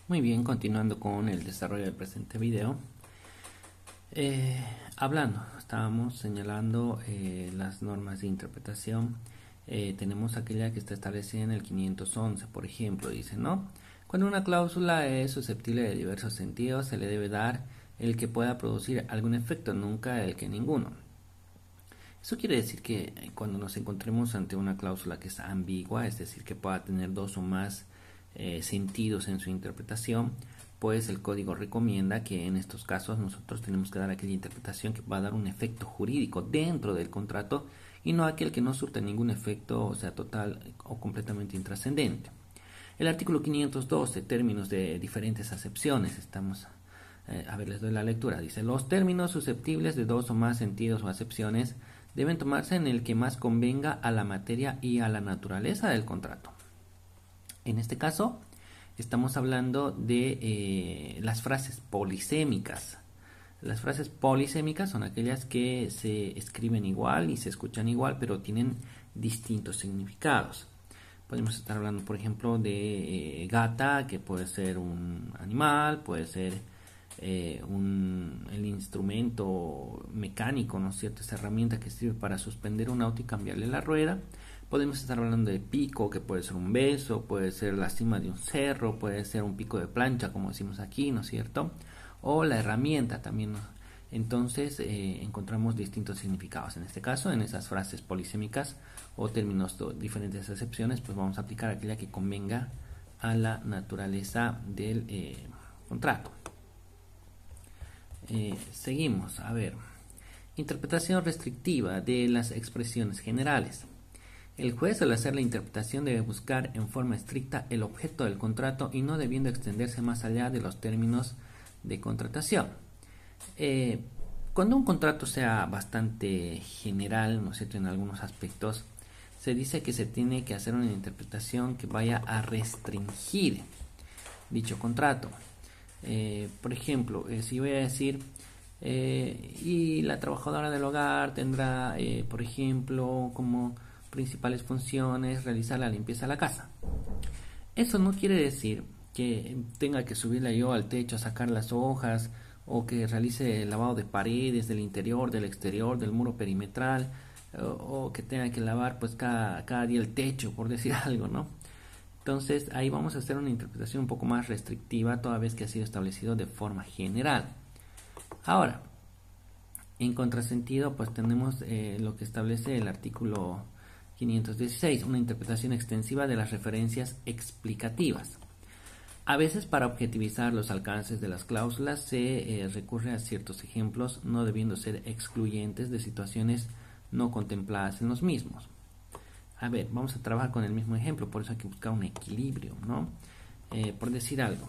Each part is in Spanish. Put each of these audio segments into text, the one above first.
Muy bien, continuando con el desarrollo del presente video. Estábamos señalando las normas de interpretación. Tenemos aquella que está establecida en el 511, por ejemplo, dice, ¿no? Cuando una cláusula es susceptible de diversos sentidos, se le debe dar el que pueda producir algún efecto, nunca el que ninguno. Eso quiere decir que cuando nos encontremos ante una cláusula que es ambigua, es decir, que pueda tener dos o más sentidos en su interpretación, pues el código recomienda que en estos casos nosotros tenemos que dar aquella interpretación que va a dar un efecto jurídico dentro del contrato y no aquel que no surta ningún efecto, o sea, total o completamente intrascendente. El artículo 512, términos de diferentes acepciones, les doy la lectura. Dice, los términos susceptibles de dos o más sentidos o acepciones deben tomarse en el que más convenga a la materia y a la naturaleza del contrato. En este caso, estamos hablando de las frases polisémicas. Las frases polisémicas son aquellas que se escriben igual y se escuchan igual, pero tienen distintos significados. Podemos estar hablando, por ejemplo, de gata, que puede ser un animal, puede ser el instrumento mecánico, ¿no es cierto? Esa herramienta que sirve para suspender un auto y cambiarle la rueda. Podemos estar hablando de pico, que puede ser un beso, puede ser la cima de un cerro, puede ser un pico de plancha, como decimos aquí, ¿no es cierto? O la herramienta también, ¿no? Entonces encontramos distintos significados. En este caso, en esas frases polisémicas o términos de diferentes acepciones, pues vamos a aplicar aquella que convenga a la naturaleza del contrato. Seguimos, a ver. Interpretación restrictiva de las expresiones generales. El juez, al hacer la interpretación, debe buscar en forma estricta el objeto del contrato y no debiendo extenderse más allá de los términos de contratación. Cuando un contrato sea bastante general, ¿no es cierto?, en algunos aspectos, se dice que se tiene que hacer una interpretación que vaya a restringir dicho contrato. Por ejemplo, si voy a decir, y la trabajadora del hogar tendrá, por ejemplo, como principales funciones realizar la limpieza de la casa. Eso no quiere decir que tenga que subirla yo al techo a sacar las hojas o que realice el lavado de paredes del interior, del exterior, del muro perimetral o que tenga que lavar pues cada día el techo, por decir algo, ¿no? Entonces ahí vamos a hacer una interpretación un poco más restrictiva toda vez que ha sido establecido de forma general. Ahora, en contrasentido pues tenemos lo que establece el artículo 516, una interpretación extensiva de las referencias explicativas. A veces para objetivizar los alcances de las cláusulas se recurre a ciertos ejemplos, no debiendo ser excluyentes de situaciones no contempladas en los mismos. A ver, vamos a trabajar con el mismo ejemplo, por eso hay que buscar un equilibrio, ¿no? Por decir algo,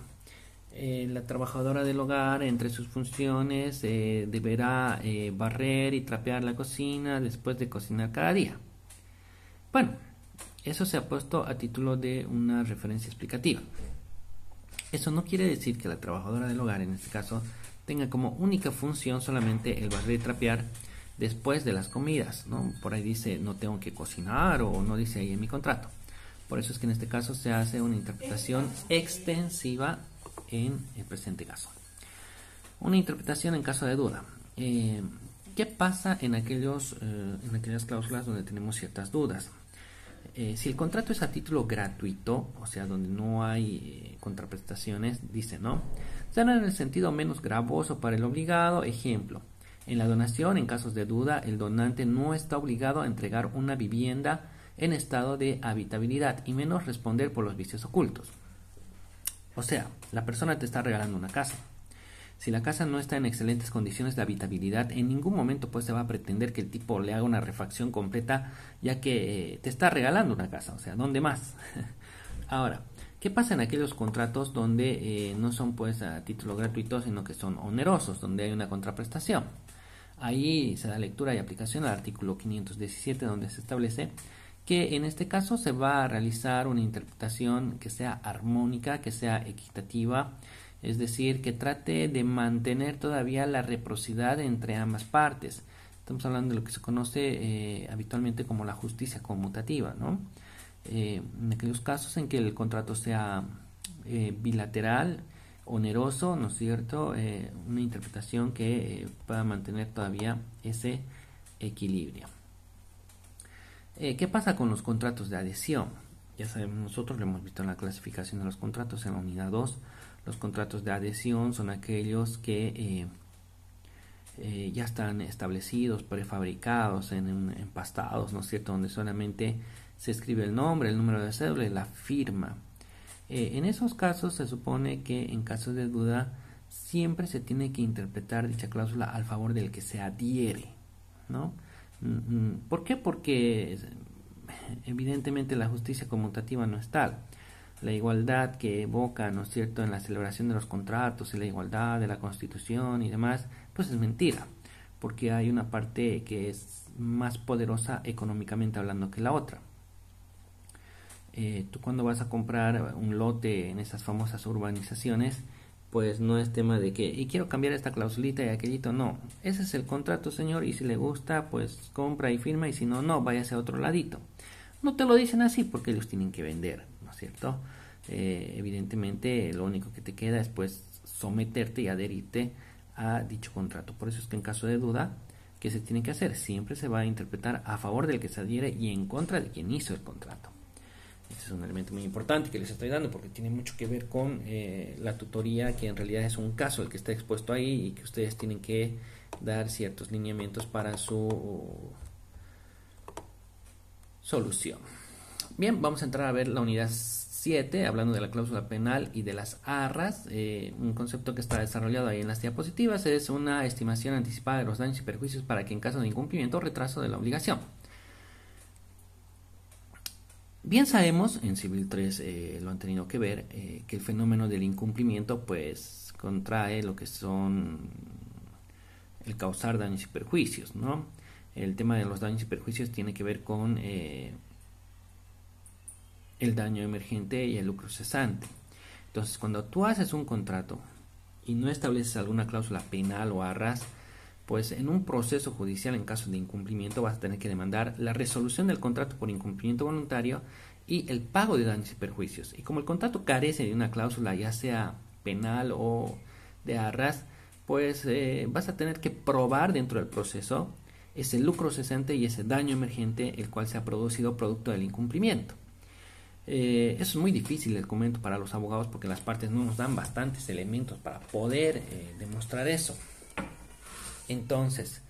la trabajadora del hogar, entre sus funciones, deberá barrer y trapear la cocina después de cocinar cada día. Bueno, eso se ha puesto a título de una referencia explicativa. Eso no quiere decir que la trabajadora del hogar, en este caso, tenga como única función solamente el barrer y trapear después de las comidas, ¿no? Por ahí dice no tengo que cocinar o no dice ahí en mi contrato. Por eso es que en este caso se hace una interpretación extensiva en el presente caso. Una interpretación en caso de duda. ¿Qué pasa en aquellas cláusulas donde tenemos ciertas dudas? Si el contrato es a título gratuito, o sea, donde no hay contraprestaciones, dice, ¿no? Será en el sentido menos gravoso para el obligado. Ejemplo, en la donación, en casos de duda, el donante no está obligado a entregar una vivienda en estado de habitabilidad y menos responder por los vicios ocultos. O sea, la persona te está regalando una casa. Si la casa no está en excelentes condiciones de habitabilidad, en ningún momento pues se va a pretender que el tipo le haga una refacción completa, ya que te está regalando una casa, o sea, ¿dónde más? Ahora, ¿qué pasa en aquellos contratos donde no son pues a título gratuito, sino que son onerosos, donde hay una contraprestación? Ahí se da lectura y aplicación al artículo 517, donde se establece que en este caso se va a realizar una interpretación que sea armónica, que sea equitativa, es decir, que trate de mantener todavía la reciprocidad entre ambas partes. Estamos hablando de lo que se conoce habitualmente como la justicia conmutativa, ¿no? En aquellos casos en que el contrato sea bilateral, oneroso, ¿no es cierto? Una interpretación que pueda mantener todavía ese equilibrio. ¿Qué pasa con los contratos de adhesión? Ya sabemos, nosotros lo hemos visto en la clasificación de los contratos en la unidad 2. Los contratos de adhesión son aquellos que ya están establecidos, prefabricados, empastados, ¿no es cierto? Donde solamente se escribe el nombre, el número de cédula y la firma. En esos casos se supone que en caso de duda siempre se tiene que interpretar dicha cláusula al favor del que se adhiere, ¿no? ¿Por qué? Porque evidentemente la justicia conmutativa no es tal. La igualdad que evoca, ¿no es cierto?, en la celebración de los contratos y la igualdad de la Constitución y demás, pues es mentira, porque hay una parte que es más poderosa económicamente hablando que la otra. Tú cuando vas a comprar un lote en esas famosas urbanizaciones, pues no es tema de que, y quiero cambiar esta clausulita y aquellito, no. Ese es el contrato, señor, y si le gusta, pues compra y firma, y si no, no, váyase a otro ladito. No te lo dicen así porque ellos tienen que vender, ¿no es cierto? Evidentemente, lo único que te queda es pues someterte y adherirte a dicho contrato. Por eso es que en caso de duda, ¿qué se tiene que hacer? Siempre se va a interpretar a favor del que se adhiere y en contra de quien hizo el contrato. Este es un elemento muy importante que les estoy dando porque tiene mucho que ver con la tutoría, que en realidad es un caso el que está expuesto ahí y que ustedes tienen que dar ciertos lineamientos para su solución. Bien, vamos a entrar a ver la unidad 7, hablando de la cláusula penal y de las arras. Un concepto que está desarrollado ahí en las diapositivas es una estimación anticipada de los daños y perjuicios para que en caso de incumplimiento o retraso de la obligación. Bien sabemos, en Civil 3 lo han tenido que ver, que el fenómeno del incumplimiento pues contrae lo que son el causar daños y perjuicios, ¿no? El tema de los daños y perjuicios tiene que ver con el daño emergente y el lucro cesante. Entonces, cuando tú haces un contrato y no estableces alguna cláusula penal o arras, pues en un proceso judicial en caso de incumplimiento vas a tener que demandar la resolución del contrato por incumplimiento voluntario y el pago de daños y perjuicios. Y como el contrato carece de una cláusula ya sea penal o de arras, pues vas a tener que probar dentro del proceso ese lucro cesante y ese daño emergente el cual se ha producido producto del incumplimiento. Eso es muy difícil el comento para los abogados porque las partes no nos dan bastantes elementos para poder demostrar eso. Entonces,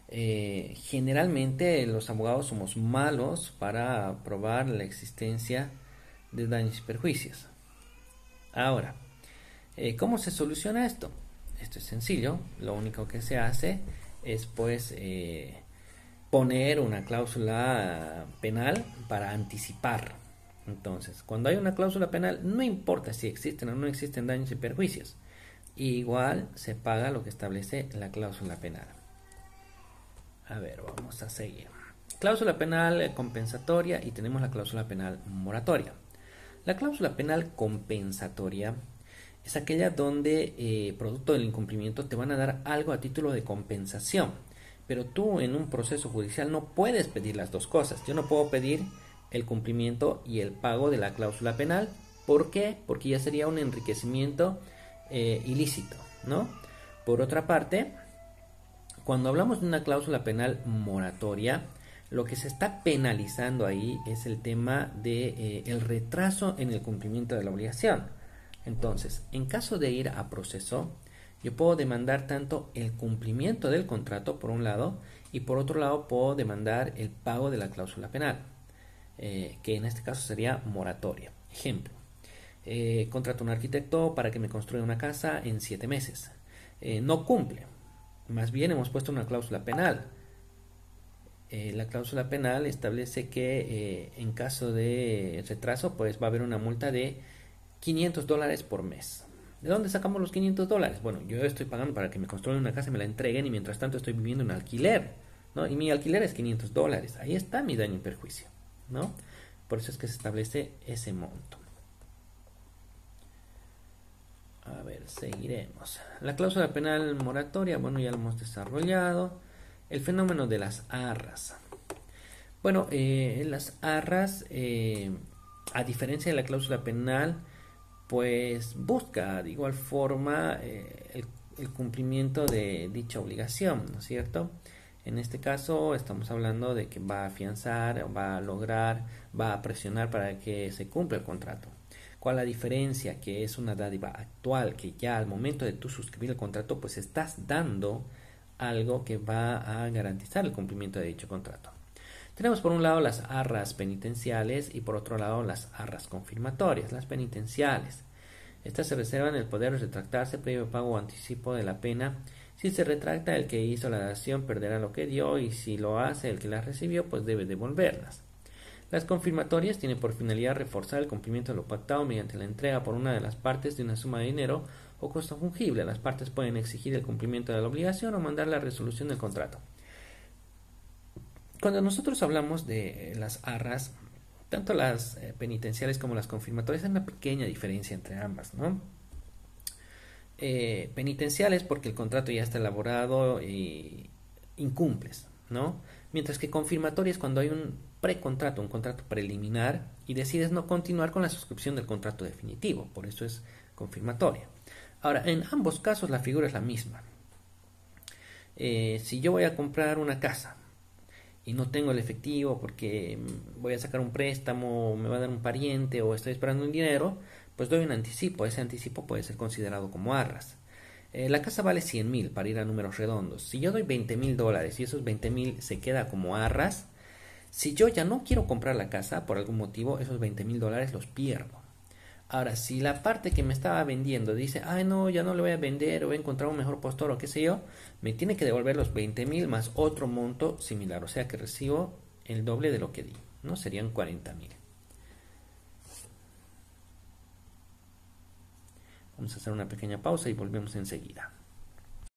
generalmente los abogados somos malos para probar la existencia de daños y perjuicios. Ahora, ¿cómo se soluciona esto? Esto es sencillo, lo único que se hace es pues poner una cláusula penal para anticipar. Entonces, cuando hay una cláusula penal, no importa si existen o no existen daños y perjuicios, igual se paga lo que establece la cláusula penal. A ver, vamos a seguir. Cláusula penal compensatoria y tenemos la cláusula penal moratoria. La cláusula penal compensatoria es aquella donde producto del incumplimiento te van a dar algo a título de compensación, pero tú en un proceso judicial no puedes pedir las dos cosas. Yo no puedo pedir el cumplimiento y el pago de la cláusula penal. ¿Por qué? Porque ya sería un enriquecimiento ilícito, ¿no? Por otra parte, cuando hablamos de una cláusula penal moratoria, lo que se está penalizando ahí es el tema de el retraso en el cumplimiento de la obligación. Entonces, en caso de ir a proceso, yo puedo demandar tanto el cumplimiento del contrato por un lado y por otro lado puedo demandar el pago de la cláusula penal, que en este caso sería moratoria. Ejemplo, contrato a un arquitecto para que me construya una casa en 7 meses. No cumple. Más bien hemos puesto una cláusula penal. La cláusula penal establece que en caso de retraso pues va a haber una multa de $500 por mes. ¿De dónde sacamos los $500? Bueno, yo estoy pagando para que me construyan una casa y me la entreguen y mientras tanto estoy viviendo en alquiler, ¿no? Y mi alquiler es $500. Ahí está mi daño y perjuicio, ¿no? Por eso es que se establece ese monto. A ver, seguiremos. La cláusula penal moratoria, bueno, ya lo hemos desarrollado. El fenómeno de las arras. Bueno, las arras, a diferencia de la cláusula penal, pues busca de igual forma el cumplimiento de dicha obligación, ¿no es cierto? En este caso estamos hablando de que va a afianzar, va a lograr, va a presionar para que se cumpla el contrato. ¿Cuál es la diferencia? Que es una dádiva actual, que ya al momento de tú suscribir el contrato, pues estás dando algo que va a garantizar el cumplimiento de dicho contrato. Tenemos por un lado las arras penitenciales y por otro lado las arras confirmatorias. Las penitenciales, estas se reservan el poder de retractarse previo pago o anticipo de la pena. Si se retracta, el que hizo la dación perderá lo que dio, y si lo hace el que la recibió, pues debe devolverlas. Las confirmatorias tienen por finalidad reforzar el cumplimiento de lo pactado mediante la entrega por una de las partes de una suma de dinero o costo fungible. Las partes pueden exigir el cumplimiento de la obligación o mandar la resolución del contrato. Cuando nosotros hablamos de las arras, tanto las penitenciales como las confirmatorias, hay una pequeña diferencia entre ambas, ¿no? Penitenciales porque el contrato ya está elaborado y incumples, ¿no? Mientras que confirmatorias cuando hay un precontrato, un contrato preliminar, y decides no continuar con la suscripción del contrato definitivo, por eso es confirmatoria. Ahora, en ambos casos la figura es la misma. Si yo voy a comprar una casa y no tengo el efectivo porque voy a sacar un préstamo, me va a dar un pariente o estoy esperando un dinero, pues doy un anticipo. Ese anticipo puede ser considerado como arras. La casa vale 100.000 para ir a números redondos. Si yo doy $20.000 y esos 20.000 se queda como arras, si yo ya no quiero comprar la casa por algún motivo, esos $20.000 los pierdo. Ahora, si la parte que me estaba vendiendo dice, ay no, ya no le voy a vender o voy a encontrar un mejor postor o qué sé yo, me tiene que devolver los 20.000 más otro monto similar, o sea que recibo el doble de lo que di, ¿no? Serían 40.000. Vamos a hacer una pequeña pausa y volvemos enseguida.